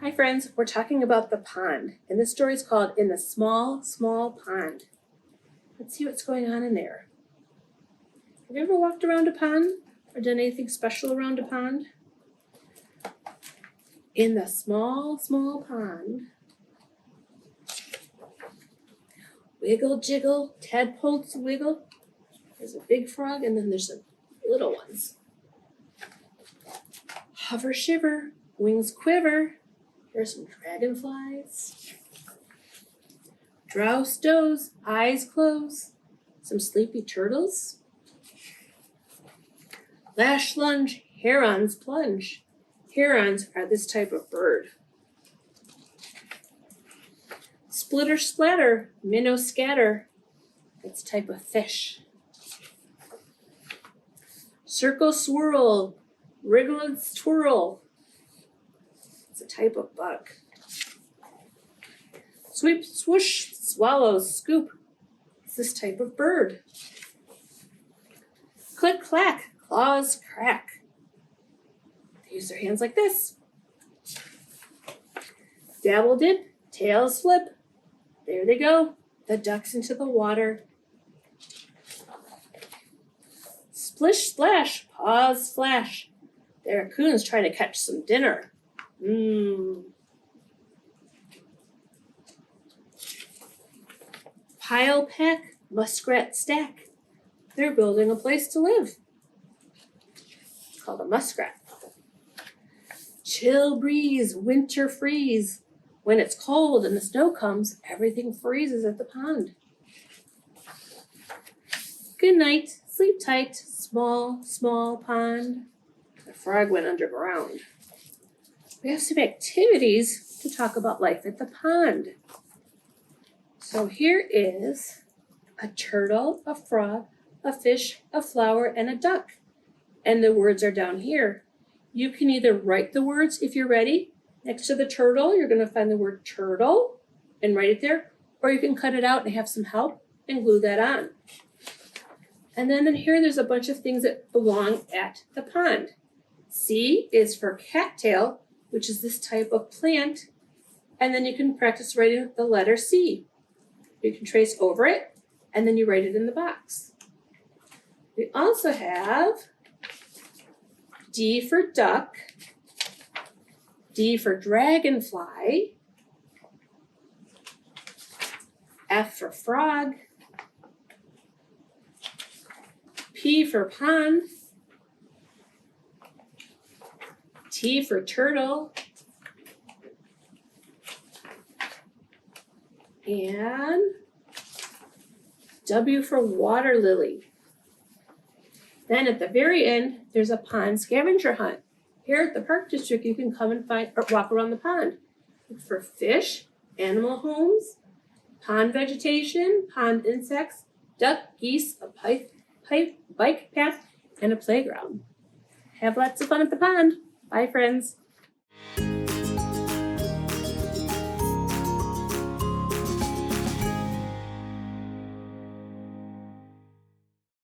Hi friends, we're talking about the pond, and this story is called In the Small, Small Pond. Let's see what's going on in there. Have you ever walked around a pond or done anything special around a pond? In the small, small pond, wiggle, jiggle, tadpoles wiggle. There's a big frog and then there's some little ones. Hover, shiver, wings quiver. Here's some dragonflies. Drouse doze, eyes close. Some sleepy turtles. Lash lunge, herons plunge. Herons are this type of bird. Splitter splatter, minnow scatter. That's a type of fish. Circle swirl, wriggle and twirl. It's a type of bug. Sweep, swoosh, swallow, scoop. It's this type of bird. Click, clack, claws crack. They use their hands like this. Dabble dip, tails flip. There they go, the ducks into the water. Splish, splash, paws flash. The raccoon's trying to catch some dinner. Pile pack, muskrat stack. They're building a place to live. It's called a muskrat. Chill breeze, winter freeze. When it's cold and the snow comes, everything freezes at the pond. Good night, sleep tight, small, small pond. The frog went underground. We have some activities to talk about life at the pond. So here is a turtle, a frog, a fish, a flower, and a duck. And the words are down here. You can either write the words if you're ready. Next to the turtle, you're going to find the word turtle and write it there. Or you can cut it out and have some help and glue that on. And then in here, there's a bunch of things that belong at the pond. C is for cattail, which is this type of plant. And then you can practice writing the letter C. You can trace over it, and then you write it in the box. We also have D for duck, D for dragonfly, F for frog, P for pond, T for turtle, and W for water lily. Then at the very end, there's a pond scavenger hunt. Here at the Park District, you can come and find or walk around the pond. Look for fish, animal homes, pond vegetation, pond insects, duck, geese, a bike path, and a playground. Have lots of fun at the pond. Bye, friends.